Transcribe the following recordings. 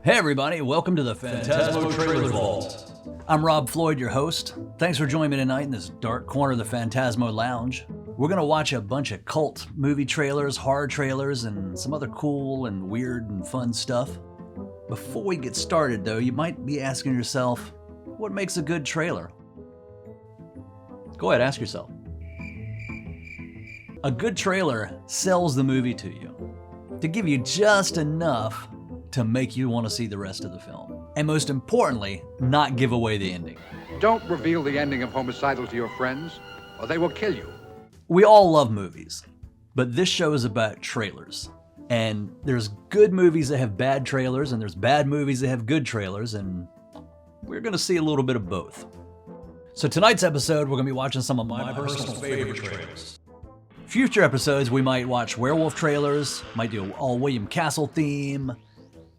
Hey everybody, welcome to the Fantasmo Trailer Vault. I'm Rob Floyd, your host. Thanks for joining me tonight in this dark corner of the Fantasmo Lounge. We're gonna watch a bunch of cult movie trailers, horror trailers, and some other cool and weird and fun stuff. Before we get started though, you might be asking yourself, what makes a good trailer? Go ahead, ask yourself. A good trailer sells the movie to you, to give you just enough to make you want to see the rest of the film. And most importantly, not give away the ending. Don't reveal the ending of Homicidal to your friends, or they will kill you. We all love movies, but this show is about trailers. And there's good movies that have bad trailers, and there's bad movies that have good trailers, and we're gonna see a little bit of both. So tonight's episode, we're gonna be watching some of my personal favorite trailers. Future episodes, we might watch Werewolf trailers, might do all William Castle theme,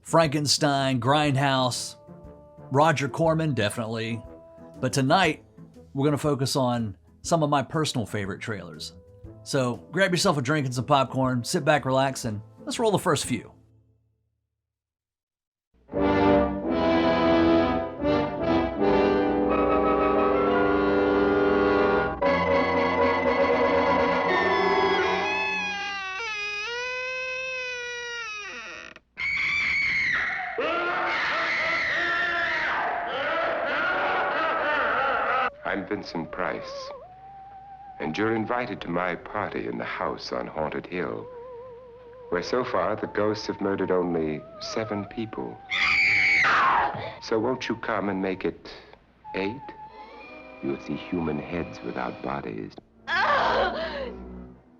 Frankenstein, Grindhouse, Roger Corman, definitely. But tonight, we're gonna focus on some of my personal favorite trailers. So grab yourself a drink and some popcorn, sit back, relax, and let's roll the first few. I'm Vincent Price, and you're invited to my party in the house on Haunted Hill, where so far the ghosts have murdered only 7 people. So won't you come and make it 8? You'll see human heads without bodies.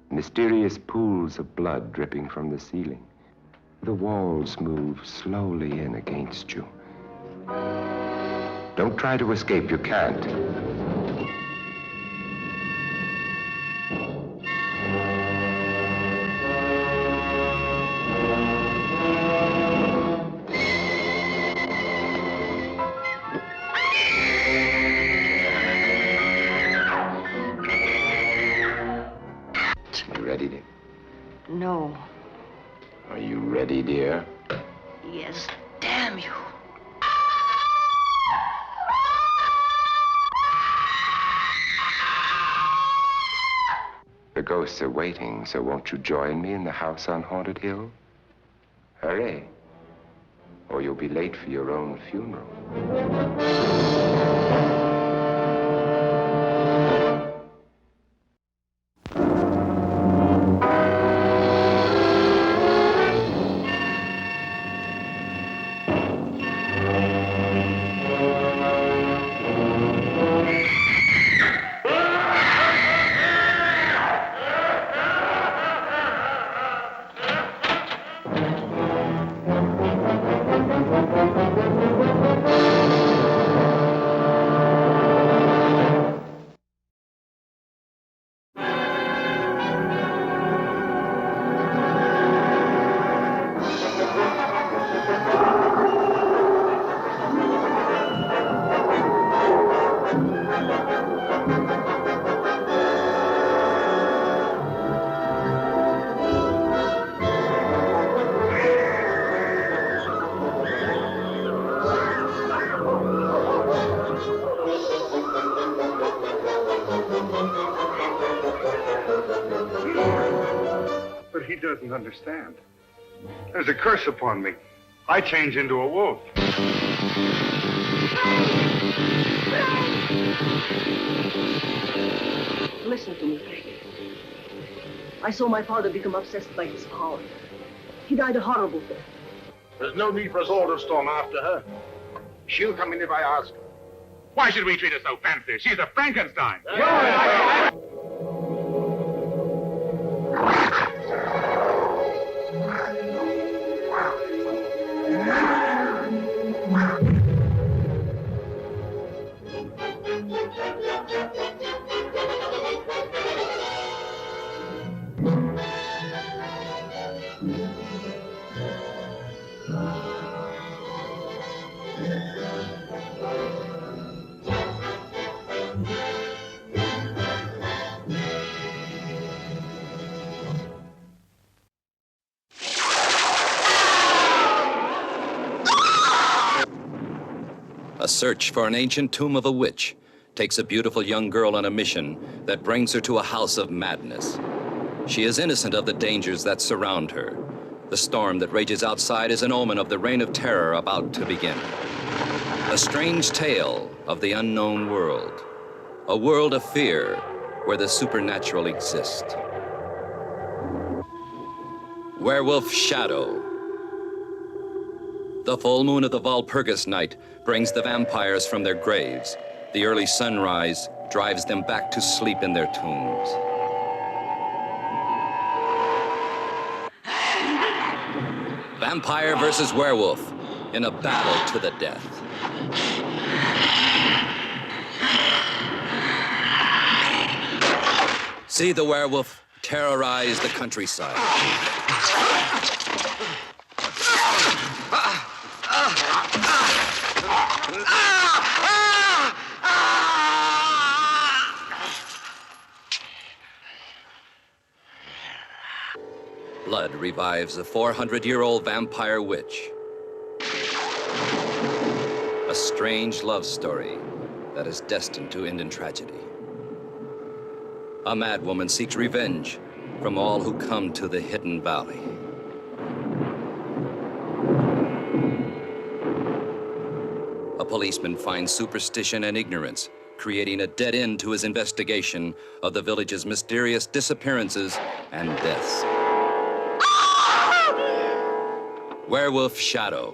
Mysterious pools of blood dripping from the ceiling. The walls move slowly in against you. Don't try to escape, you can't. You ready, dear? No. Are you ready, dear? Yes, damn you. The ghosts are waiting, so won't you join me in the house on Haunted Hill? Hurry, or you'll be late for your own funeral. But he doesn't understand. There's a curse upon me. I change into a wolf. Listen to me, Frank. I saw my father become obsessed by his power. He died a horrible death. There's no need for us all to storm after her. She'll come in if I ask. Why should we treat her so fancy? She's a Frankenstein. A search for an ancient tomb of a witch takes a beautiful young girl on a mission that brings her to a house of madness. She is innocent of the dangers that surround her. The storm that rages outside is an omen of the reign of terror about to begin. A strange tale of the unknown world. A world of fear where the supernatural exists. Werewolf Shadow. The full moon of the Walpurgis night brings the vampires from their graves. The early sunrise drives them back to sleep in their tombs. Vampire versus werewolf in a battle to the death. See the werewolf terrorize the countryside. Blood revives a 400-year-old vampire witch. A strange love story that is destined to end in tragedy. A madwoman seeks revenge from all who come to the Hidden Valley. A policeman finds superstition and ignorance, creating a dead end to his investigation of the village's mysterious disappearances and deaths. Werewolf Shadow.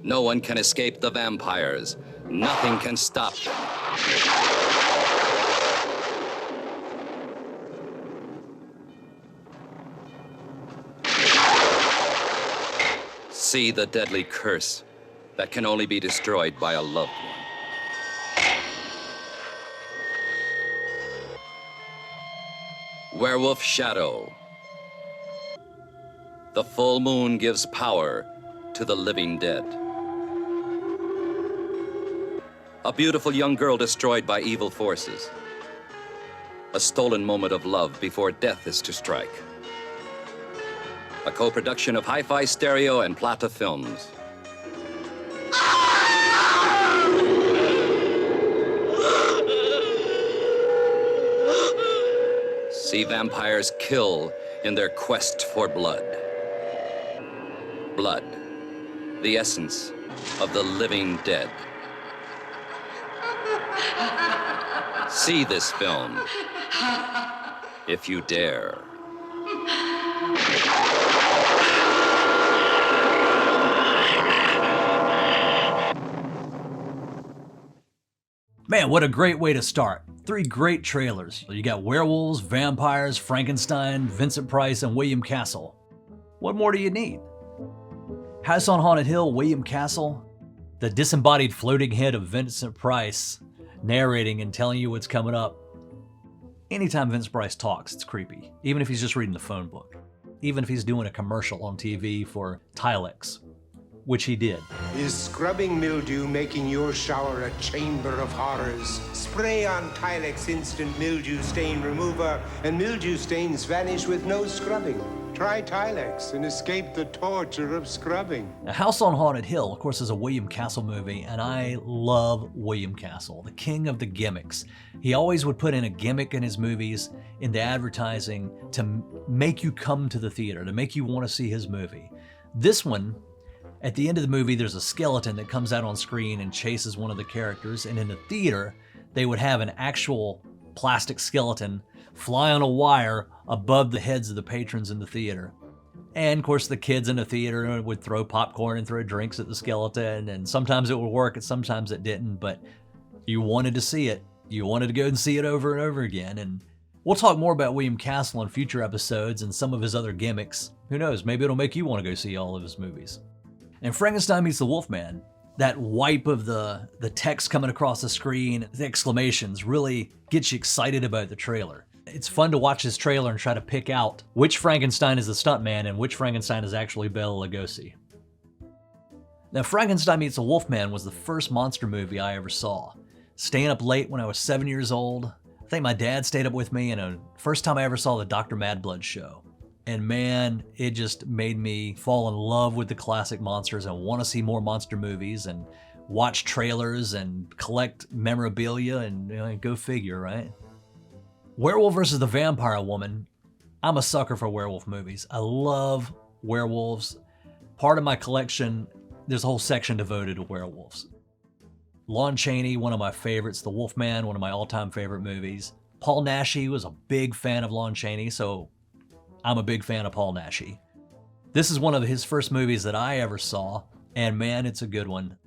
No one can escape the vampires. Nothing can stop them. See the deadly curse that can only be destroyed by a loved one. Werewolf Shadow. The full moon gives power to the living dead. A beautiful young girl destroyed by evil forces. A stolen moment of love before death is to strike. A co-production of Hi-Fi Stereo and Plata Films. See vampires kill in their quest for blood. Blood, the essence of the living dead. See this film, if you dare. Man, what a great way to start. 3 great trailers. You got werewolves, vampires, Frankenstein, Vincent Price, and William Castle. What more do you need? House on Haunted Hill, William Castle, the disembodied floating head of Vincent Price, narrating and telling you what's coming up. Anytime Vince Price talks, it's creepy. Even if he's just reading the phone book. Even if he's doing a commercial on TV for Tilex, which he did. Is scrubbing mildew making your shower a chamber of horrors? Spray on Tilex Instant Mildew Stain Remover, and mildew stains vanish with no scrubbing. Try Tilex and escape the torture of scrubbing. Now, House on Haunted Hill, of course, is a William Castle movie, and I love William Castle, the king of the gimmicks. He always would put in a gimmick in his movies, in the advertising, to make you come to the theater, to make you want to see his movie. This one, at the end of the movie, there's a skeleton that comes out on screen and chases one of the characters, and in the theater, they would have an actual plastic skeleton fly on a wire above the heads of the patrons in the theater. And of course the kids in the theater would throw popcorn and throw drinks at the skeleton, and sometimes it would work and sometimes it didn't, but you wanted to see it. You wanted to go and see it over and over again. And we'll talk more about William Castle in future episodes and some of his other gimmicks. Who knows, maybe it'll make you want to go see all of his movies. And Frankenstein Meets the Wolfman, that wipe of the text coming across the screen, the exclamations, really gets you excited about the trailer. It's fun to watch this trailer and try to pick out which Frankenstein is the stuntman and which Frankenstein is actually Bela Lugosi. Now, Frankenstein Meets the Wolfman was the first monster movie I ever saw. Staying up late when I was 7 years old. I think my dad stayed up with me, and the first time I ever saw the Dr. Madblood show. And man, it just made me fall in love with the classic monsters and want to see more monster movies and watch trailers and collect memorabilia and go figure, right? Werewolf versus the Vampire Woman. I'm a sucker for werewolf movies. I love werewolves. Part of my collection, there's a whole section devoted to werewolves. Lon Chaney, one of my favorites. The Wolfman, one of my all-time favorite movies. Paul Naschy was a big fan of Lon Chaney, so I'm a big fan of Paul Naschy. This is one of his first movies that I ever saw, and man, it's a good one.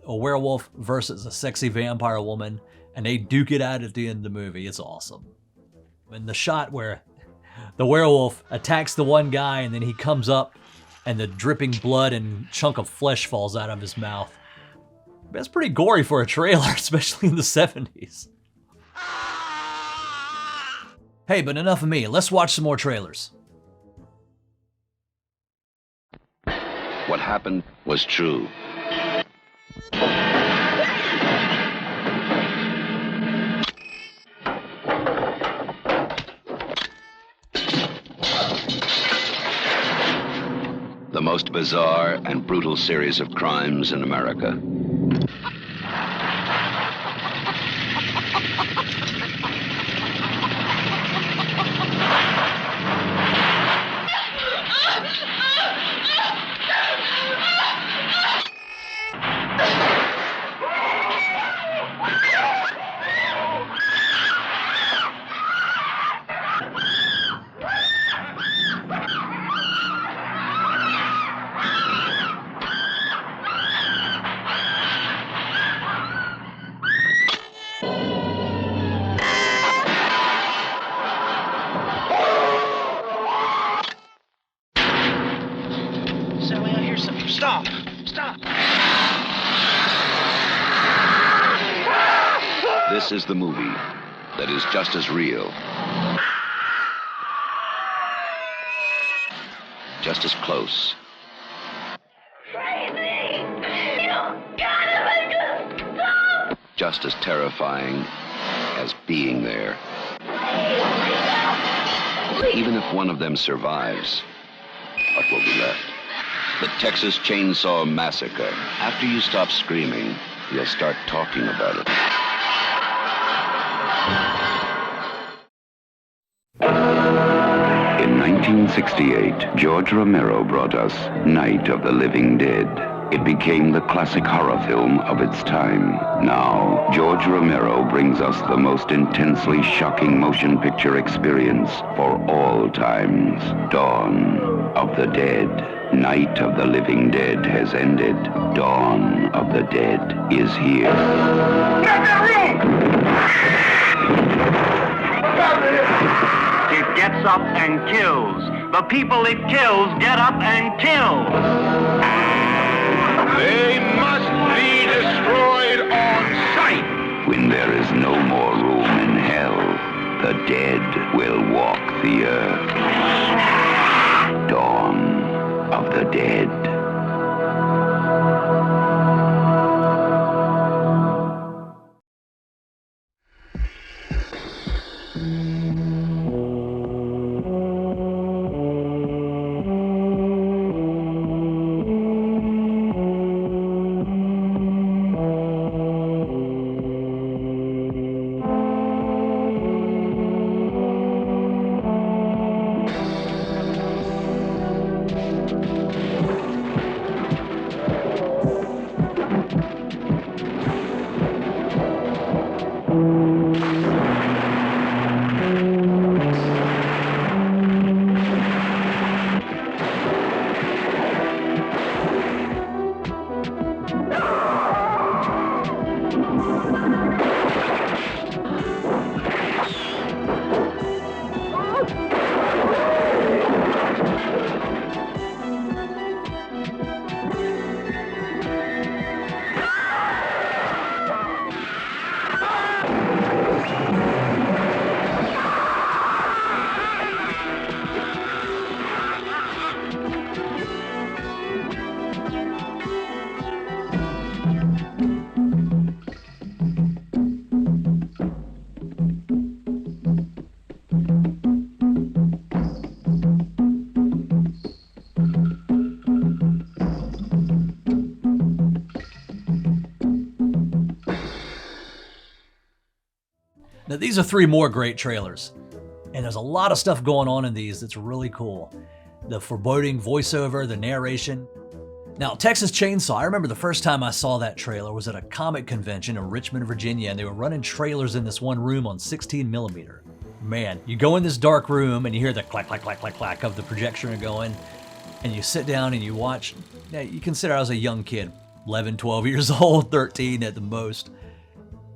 A werewolf versus a sexy vampire woman, and they duke it out at the end of the movie. It's awesome. And the shot where the werewolf attacks the one guy and then he comes up and the dripping blood and chunk of flesh falls out of his mouth. That's pretty gory for a trailer, especially in the 70s. Hey, but enough of me. Let's watch some more trailers. What happened was true. The most bizarre and brutal series of crimes in America. Sally, I hear something. Stop! Stop! This is the movie that is just as real, just as close, just as terrifying as being there. Even if one of them survives, what will be left? The Texas Chainsaw Massacre. After you stop screaming, you'll start talking about it. In 1968, George Romero brought us Night of the Living Dead. It became the classic horror film of its time. Now, George Romero brings us the most intensely shocking motion picture experience for all times. Dawn of the Dead. Night of the Living Dead has ended. Dawn of the Dead is here. Get that room! It gets up and kills. The people it kills get up and kill. They must be destroyed on sight. When there is no more room in hell, the dead will walk the earth. Dawn of the Dead. Now, these are 3 more great trailers, and there's a lot of stuff going on in these that's really cool. The foreboding voiceover, the narration. Now, Texas Chainsaw, I remember the first time I saw that trailer was at a comic convention in Richmond, Virginia, and they were running trailers in this one room on 16mm. Man, you go in this dark room and you hear the clack, clack, clack, clack, clack of the projection going, and you sit down and you watch. Now, you consider I was a young kid, 11, 12 years old, 13 at the most,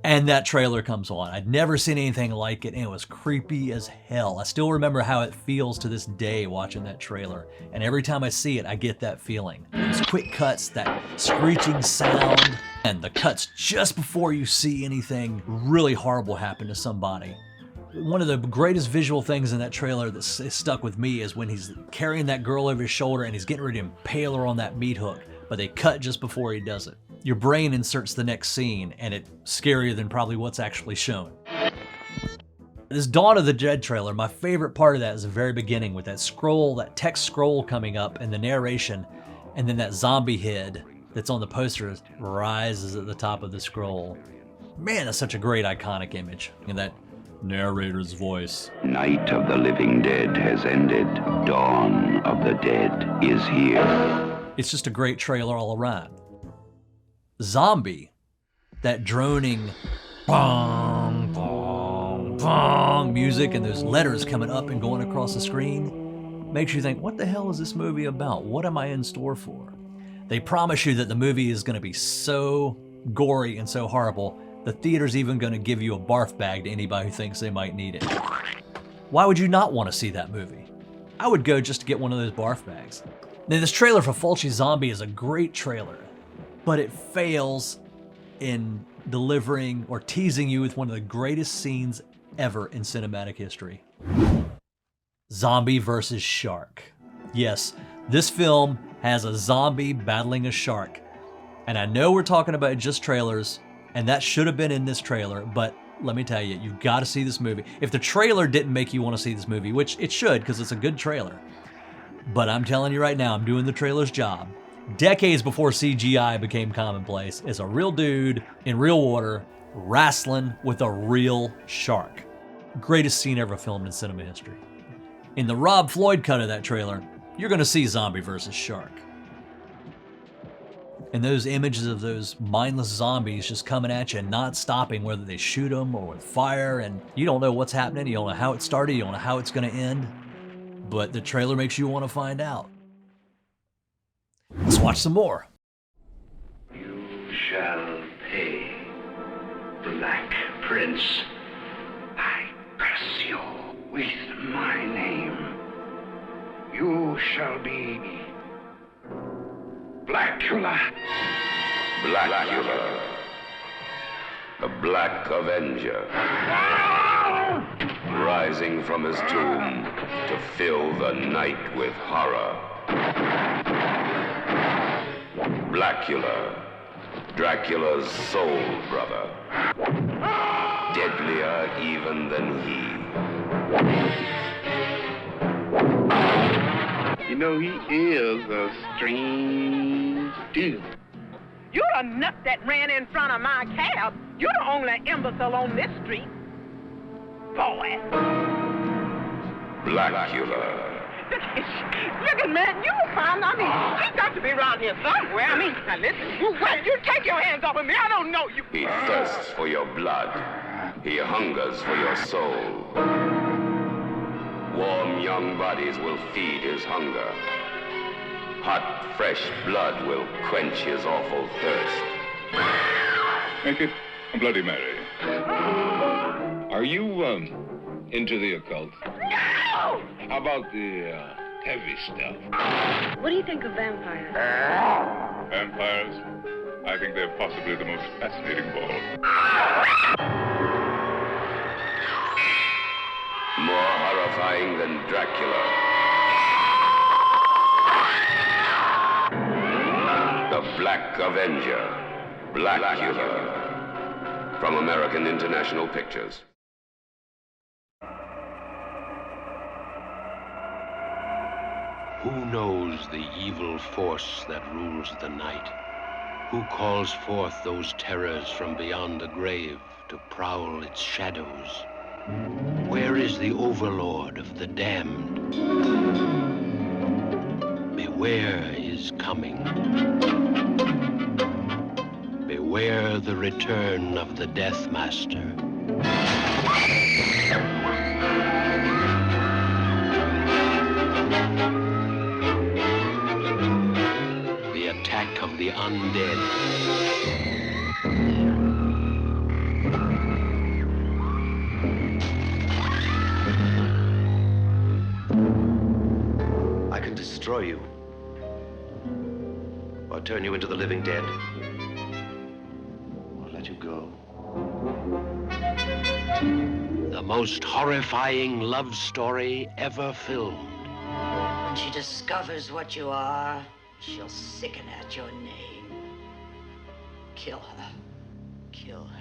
and that trailer comes on. I'd never seen anything like it, and it was creepy as hell. I still remember how it feels to this day watching that trailer, and every time I see it, I get that feeling. Those quick cuts, that screeching sound, and the cuts just before you see anything really horrible happen to somebody. One of the greatest visual things in that trailer that stuck with me is when he's carrying that girl over his shoulder and he's getting ready to impale her on that meat hook, but they cut just before he does it. Your brain inserts the next scene, and it's scarier than probably what's actually shown. This Dawn of the Dead trailer, my favorite part of that is the very beginning with that scroll, that text scroll coming up and the narration, and then that zombie head that's on the poster rises at the top of the scroll. Man, that's such a great iconic image. And that narrator's voice. Night of the living dead has ended. Dawn of the dead is here. It's just a great trailer all around. Zombie, that droning bong, bong, bong music and those letters coming up and going across the screen makes you think, what the hell is this movie about? What am I in store for? They promise you that the movie is going to be so gory and so horrible, the theater's even going to give you a barf bag to anybody who thinks they might need it. Why would you not want to see that movie? I would go just to get one of those barf bags. Now, this trailer for Fulci Zombie is a great trailer, but it fails in delivering or teasing you with one of the greatest scenes ever in cinematic history. Zombie versus shark. Yes, this film has a zombie battling a shark. And I know we're talking about just trailers, and that should have been in this trailer, but let me tell you, you've got to see this movie. If the trailer didn't make you want to see this movie, which it should because it's a good trailer, but I'm telling you right now, I'm doing the trailer's job. Decades before CGI became commonplace, it's a real dude in real water wrestling with a real shark. Greatest scene ever filmed in cinema history. In the Rob Floyd cut of that trailer, you're going to see zombie versus shark. And those images of those mindless zombies just coming at you and not stopping, whether they shoot them or with fire, and you don't know what's happening, you don't know how it started, you don't know how it's going to end, but the trailer makes you want to find out. Let's watch some more. You shall pay, Black Prince. I curse you with my name. You shall be Blacula. Blacula. The Black Avenger. Rising from his tomb to fill the night with horror. Blacula, Dracula's soul brother. Deadlier even than he. You know, he is a strange dude. You're the nut that ran in front of my cab. You're the only imbecile on this street. Boy. Blacula. Look at man, you found, he's got to be around here somewhere. Now listen, you take your hands off of me. I don't know you. He thirsts for your blood. He hungers for your soul. Warm young bodies will feed his hunger. Hot, fresh blood will quench his awful thirst. Make it a Bloody Mary. Are you, into the occult? No! How about the, heavy stuff? What do you think of vampires? Vampires? I think they're possibly the most fascinating of all. More horrifying than Dracula. The Black Avenger, Blacula. From American International Pictures. Who knows the evil force that rules the night? Who calls forth those terrors from beyond the grave to prowl its shadows? Where is the overlord of the damned? Beware is coming. Beware the return of the Death Master. The attack of the undead. I can destroy you. Or turn you into the living dead. Or let you go. The most horrifying love story ever filmed. When she discovers what you are, she'll sicken at your name. Kill her. Kill her.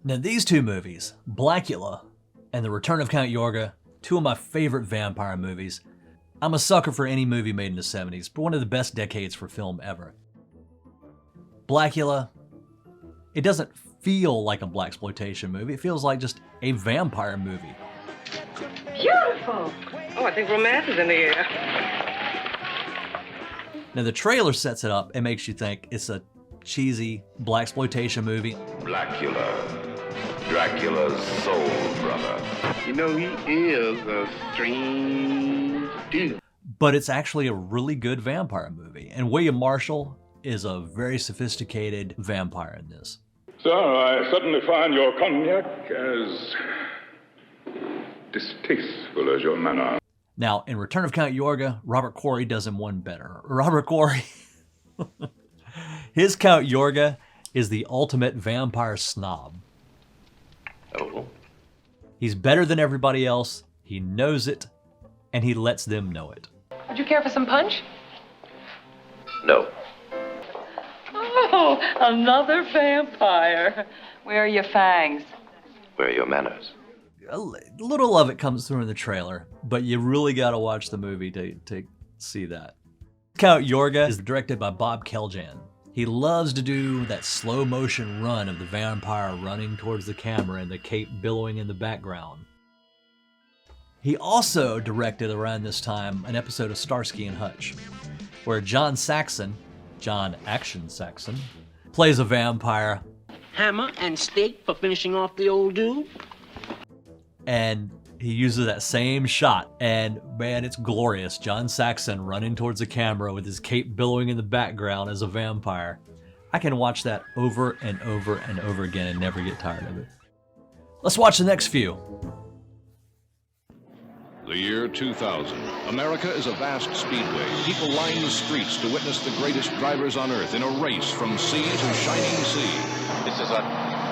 Now these two movies, Blacula and The Return of Count Yorga, two of my favorite vampire movies. I'm a sucker for any movie made in the 70s, but one of the best decades for film ever. Blacula, it doesn't feel like a blaxploitation movie, it feels like just a vampire movie. Beautiful! Oh, I think romance is in the air. Now the trailer sets it up and makes you think it's a cheesy blaxploitation movie. Blacula. Dracula's soul brother. You know, he is a strange dude. But it's actually a really good vampire movie. And William Marshall is a very sophisticated vampire in this. So I suddenly find your cognac as distasteful as your manner. Now, in Return of Count Yorga, Robert Quarry does him one better. Robert Quarry, his Count Yorga is the ultimate vampire snob. Oh. He's better than everybody else, he knows it, and he lets them know it. Would you care for some punch? No. Oh, another vampire. Where are your fangs? Where are your manners? A little of it comes through in the trailer, but you really gotta watch the movie to see that. Count Yorga is directed by Bob Keljan. He loves to do that slow motion run of the vampire running towards the camera and the cape billowing in the background. He also directed around this time an episode of Starsky and Hutch, where John Action Saxon, plays a vampire. Hammer and steak for finishing off the old dude. And he uses that same shot, and man, it's glorious. John Saxon running towards the camera with his cape billowing in the background as a vampire. I can watch that over and over and over again and never get tired of it. Let's watch the next few. The year 2000. America is a vast speedway. People line the streets to witness the greatest drivers on earth in a race from sea to shining sea. This is a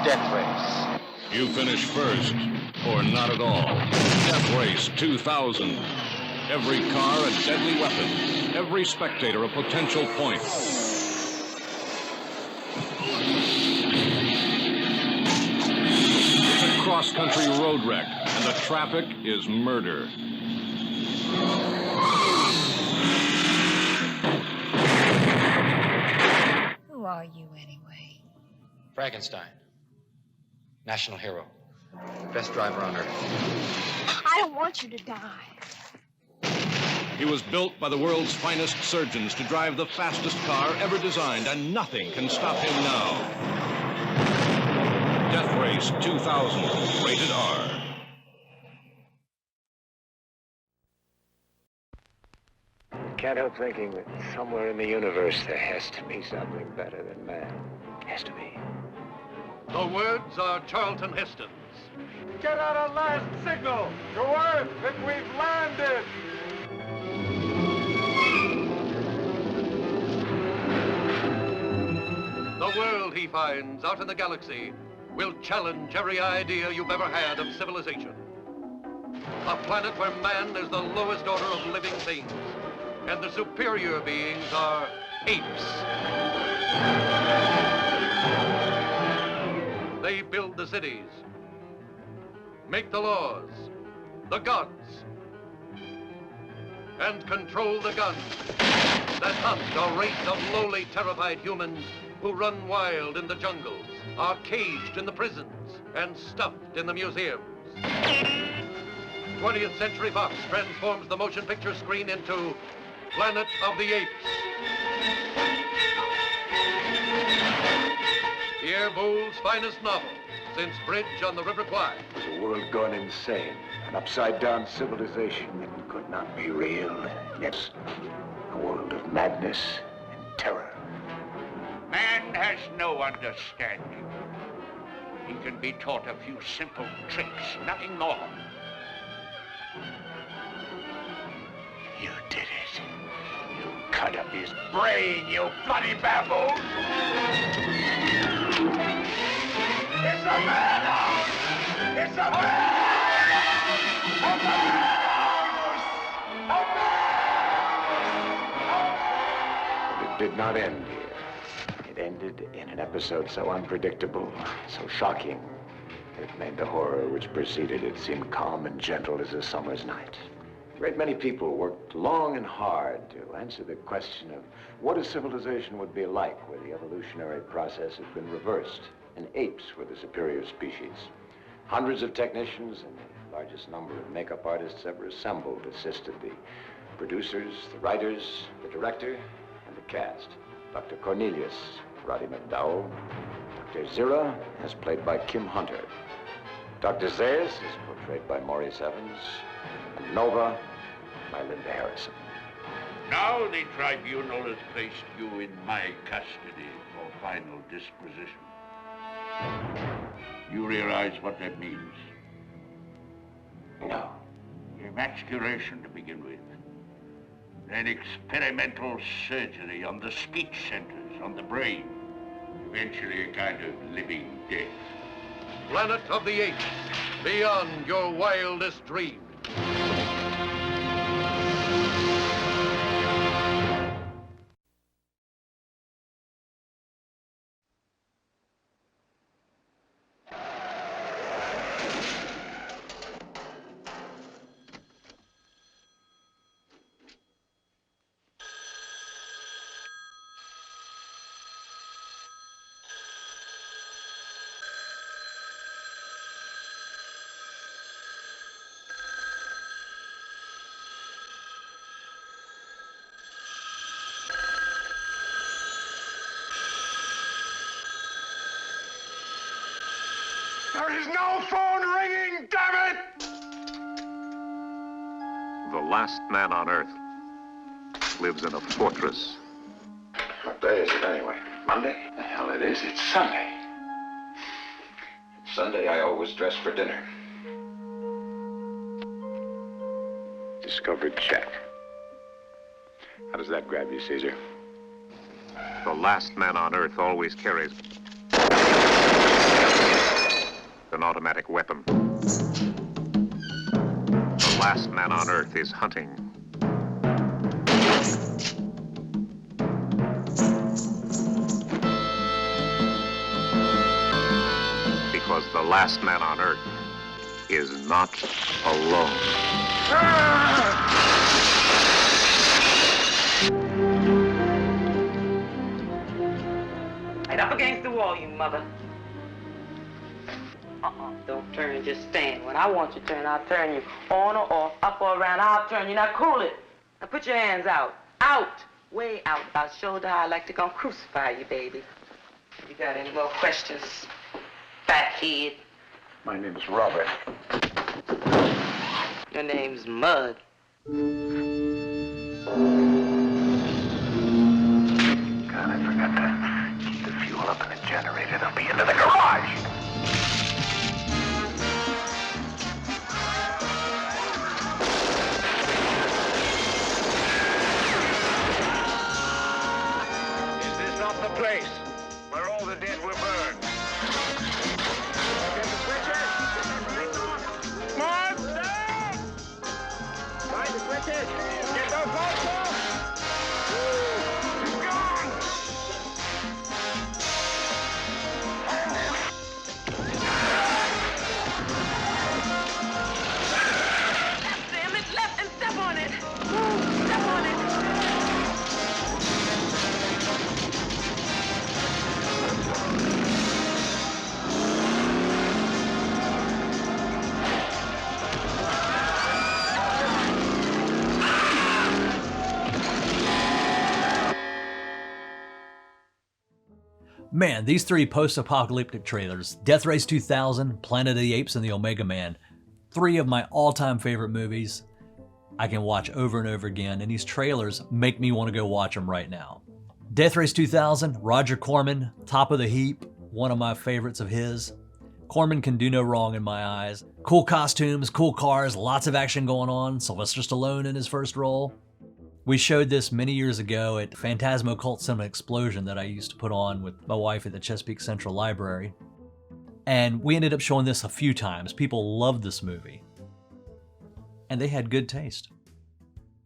death race. You finish first, or not at all. Death Race 2000. Every car a deadly weapon. Every spectator a potential point. It's a cross-country road wreck, and the traffic is murder. Who are you anyway? Frankenstein. National hero. Best driver on earth. I don't want you to die. He was built by the world's finest surgeons to drive the fastest car ever designed, and nothing can stop him now. Death Race 2000, rated R. Can't help thinking that somewhere in the universe there has to be something better than man. Has to be. The words are Charlton Heston's. Get out a last signal to Earth that we've landed! The world he finds out in the galaxy will challenge every idea you've ever had of civilization. A planet where man is the lowest order of living things, and the superior beings are apes. They build the cities, make the laws, the gods, and control the guns that hunt a race of lowly, terrified humans who run wild in the jungles, are caged in the prisons, and stuffed in the museums. 20th Century Fox transforms the motion picture screen into Planet of the Apes. Pierre Boulle's finest novel since Bridge on the River Kwai. It was a world gone insane, an upside-down civilization that could not be real. Yes, a world of madness and terror. Man has no understanding. He can be taught a few simple tricks, nothing more. You did it. You cut up his brain, you bloody baboon! It's a madhouse! It's a madhouse! A madhouse! A madhouse! But it did not end here. It ended in an episode so unpredictable, so shocking, it made the horror which preceded it seem calm and gentle as a summer's night. A great many people worked long and hard to answer the question of what a civilization would be like where the evolutionary process had been reversed and apes were the superior species. Hundreds of technicians and the largest number of makeup artists ever assembled assisted the producers, the writers, the director, and the cast. Dr. Cornelius, Roddy McDowell. Dr. Zira, as played by Kim Hunter. Dr. Zayas is portrayed by Maurice Evans. And Nova by Linda Harrison. Now the tribunal has placed you in my custody for final disposition. You realize what that means? No. Emasculation to begin with. Then experimental surgery on the speech centers, on the brain. Eventually a kind of living death. Planet of the Apes, beyond your wildest dreams. There is no phone ringing, damn it! The last man on Earth lives in a fortress. What day is it anyway? Monday? The hell it is. It's Sunday. Sunday, I always dress for dinner. Discovered check. How does that grab you, Caesar? The last man on Earth always carries an automatic weapon. The last man on Earth is hunting. Because the last man on Earth is not alone. Right up against the wall, you mother. Don't turn, just stand. When I want you to turn, I'll turn you on or off, up or around. I'll turn you. Now cool it. Now put your hands out. Out. Way out. About shoulder high. I like to come crucify you, baby. You got any more questions, fathead? My name's Robert. Your name's Mud. God, I forgot to keep the fuel up in the generator. They'll be into the garage. Is this not the place where all the dead were burned? Man, these three post-apocalyptic trailers, Death Race 2000, Planet of the Apes, and The Omega Man, three of my all-time favorite movies I can watch over and over again, and these trailers make me want to go watch them right now. Death Race 2000, Roger Corman, top of the heap, one of my favorites of his. Corman can do no wrong in my eyes. Cool costumes, cool cars, lots of action going on, Sylvester Stallone in his first role. We showed this many years ago at Fantasmo Cult Cinema Explosion that I used to put on with my wife at the Chesapeake Central Library. And we ended up showing this a few times. People loved this movie. And they had good taste.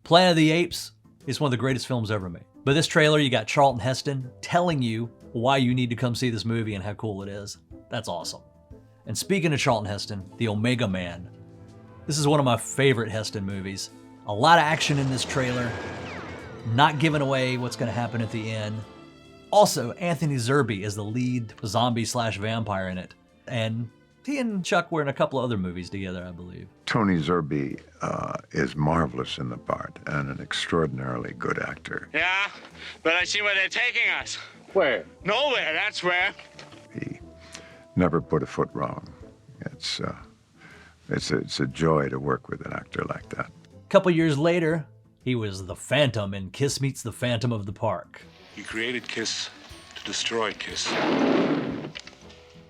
Planet of the Apes is one of the greatest films ever made. But this trailer, you got Charlton Heston telling you why you need to come see this movie and how cool it is. That's awesome. And speaking of Charlton Heston, The Omega Man. This is one of my favorite Heston movies. A lot of action in this trailer, not giving away what's going to happen at the end. Also, Anthony Zerbe is the lead zombie/vampire in it. And he and Chuck were in a couple of other movies together, I believe. Tony Zerbe is marvelous in the part and an extraordinarily good actor. Yeah, but I see where they're taking us. Where? Nowhere, that's where. He never put a foot wrong. It's a joy to work with an actor like that. A couple years later, he was the Phantom in Kiss Meets the Phantom of the Park. He created Kiss to destroy Kiss.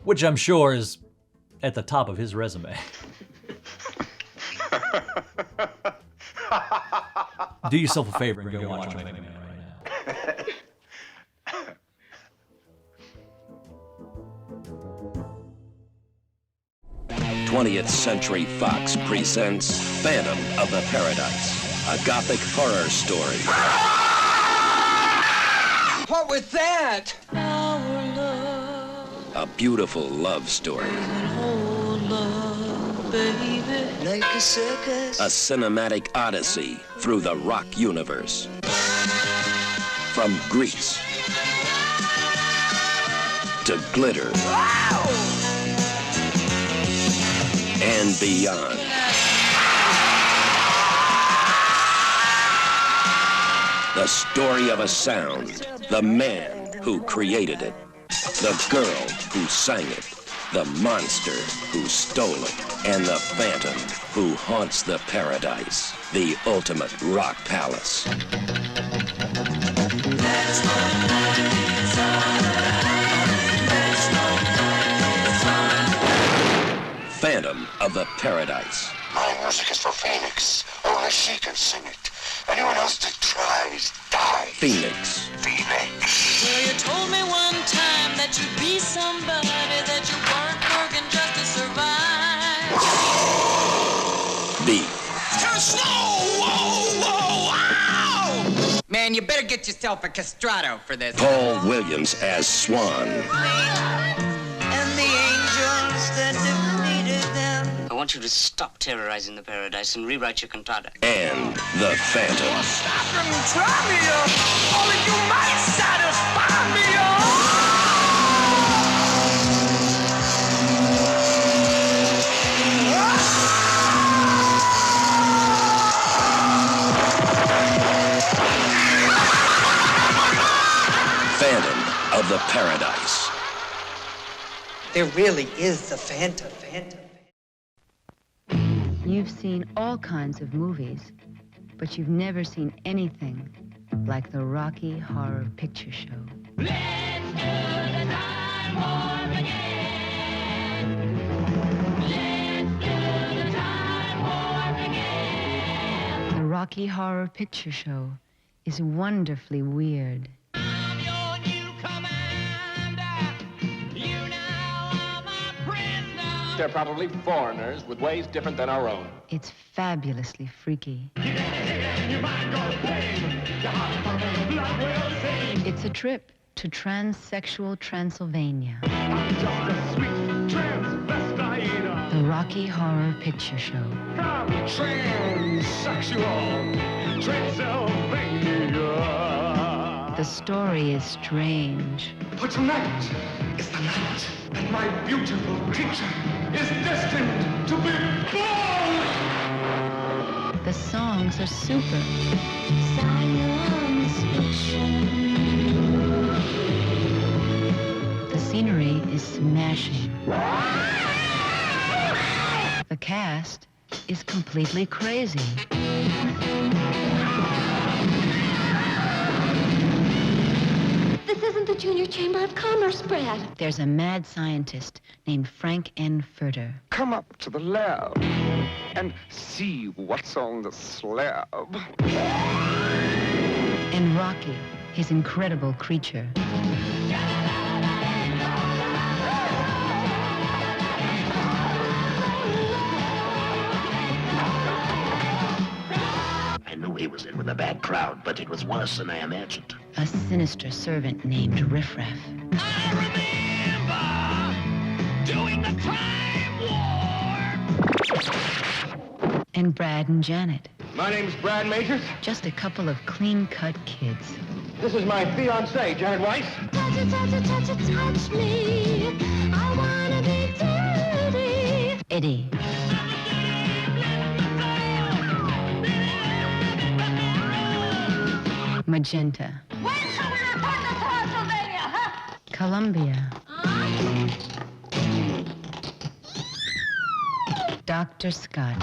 Which I'm sure is at the top of his resume. Do yourself a favor and go watch Omega Man right now. 20th Century Fox presents Phantom of the Paradise, a gothic horror story. What was that? A beautiful love story. Like a circus. A cinematic odyssey through the rock universe. From Greece to glitter and beyond. The story of a sound, the man who created it, the girl who sang it, the monster who stole it, and the phantom who haunts the paradise, the ultimate rock palace. Phantom of the Paradise. My music is for Phoenix. Only she can sing it. Anyone else that tries dies. Phoenix. Phoenix. Well, you told me one time that you'd be somebody, that you weren't working just to survive. Beef. Snow! Whoa! Whoa! Wow! Man, you better get yourself a castrato for this. Paul Williams as Swan. And the angels that defeated them. I want you to stop terrorizing the paradise and rewrite your cantata. And the Phantom. Stop and try me up. Only you might satisfy me Phantom of the Paradise. There really is the Phantom. You've seen all kinds of movies, but you've never seen anything like the Rocky Horror Picture Show. Let's do the time warp again. Let's do the time warp again. The Rocky Horror Picture Show is wonderfully weird. They're probably foreigners with ways different than our own. It's fabulously freaky. It's a trip to transsexual Transylvania. The Rocky Horror Picture Show. Transsexual Transylvania. The story is strange. For tonight is the night that my beautiful teacher is destined to be born! The songs are super. Science fiction. smashing. The cast is completely crazy. This isn't the Junior Chamber of Commerce, Brad. There's a mad scientist named Frank N. Furter. Come up to the lab and see what's on the slab. And Rocky, his incredible creature. I knew he was in with a bad crowd, but it was worse than I imagined. A sinister servant named Riff Raff. Doing the crime war! And Brad and Janet. My name's Brad Majors. Just a couple of clean-cut kids. This is my fiancée, Janet Weiss. Touch it, touch it, touch it, touch me. I wanna be dirty. Eddie. Magenta. When shall we report to Pennsylvania, huh? Columbia. Dr. Scott.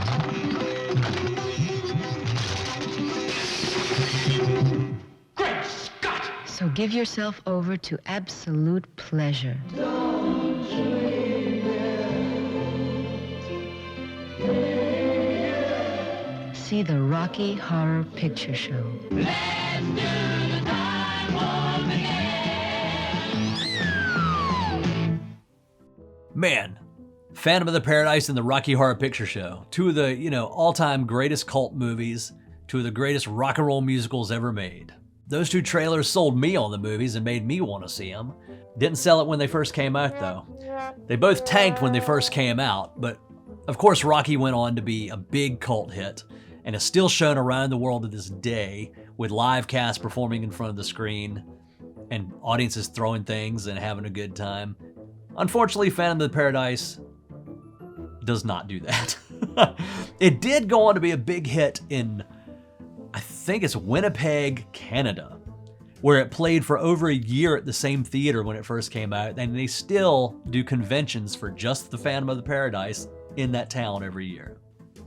Great Scott! So give yourself over to absolute pleasure. See the Rocky Horror Picture Show. Man, Phantom of the Paradise and the Rocky Horror Picture Show. Two of the, all-time greatest cult movies, two of the greatest rock and roll musicals ever made. Those two trailers sold me on the movies and made me want to see them. Didn't sell it when they first came out, though. They both tanked when they first came out, but of course Rocky went on to be a big cult hit and is still shown around the world to this day with live cast performing in front of the screen and audiences throwing things and having a good time. Unfortunately, Phantom of the Paradise does not do that. It did go on to be a big hit in, I think it's Winnipeg, Canada, where it played for over a year at the same theater when it first came out, and they still do conventions for just the Phantom of the Paradise in that town every year.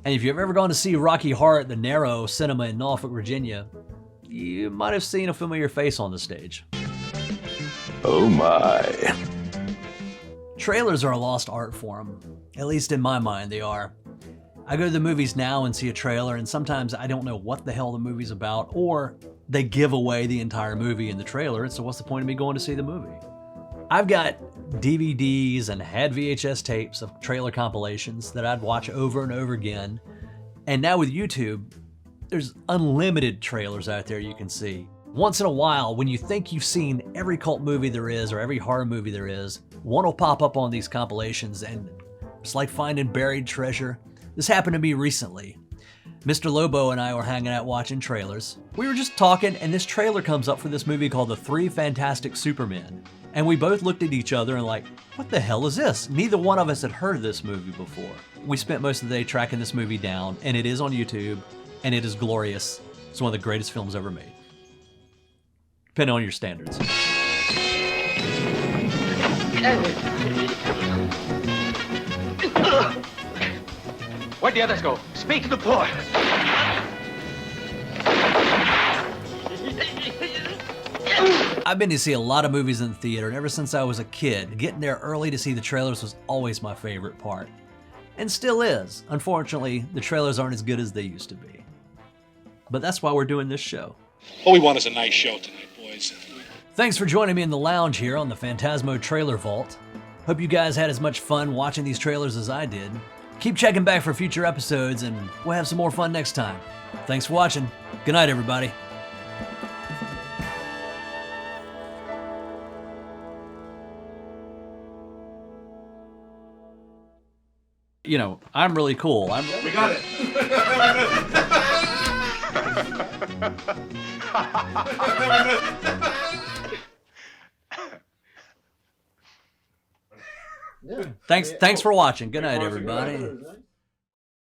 And if you've ever gone to see Rocky Horror at the Narrow Cinema in Norfolk, Virginia, you might have seen a familiar face on the stage. Oh my. Trailers are a lost art form. At least in my mind, they are. I go to the movies now and see a trailer, and sometimes I don't know what the hell the movie's about, or they give away the entire movie in the trailer, so what's the point of me going to see the movie? I've got DVDs and had VHS tapes of trailer compilations that I'd watch over and over again. And now with YouTube, there's unlimited trailers out there you can see. Once in a while, when you think you've seen every cult movie there is or every horror movie there is, one will pop up on these compilations, and it's like finding buried treasure. This happened to me recently. Mr. Lobo and I were hanging out watching trailers. We were just talking, and this trailer comes up for this movie called The Three Fantastic Supermen. And we both looked at each other and like, what the hell is this? Neither one of us had heard of this movie before. We spent most of the day tracking this movie down, and it is on YouTube, and it is glorious. It's one of the greatest films ever made. Depending on your standards. Where'd the others go? Speak to the boy. I've been to see a lot of movies in the theater, and ever since I was a kid, getting there early to see the trailers was always my favorite part. And still is. Unfortunately, the trailers aren't as good as they used to be. But that's why we're doing this show. All we want is a nice show tonight, boys. Thanks for joining me in the lounge here on the Fantasmo Trailer Vault. Hope you guys had as much fun watching these trailers as I did. Keep checking back for future episodes, and we'll have some more fun next time. Thanks for watching. Good night, everybody. I'm really cool. We got it. Thanks for watching. Good night, everybody.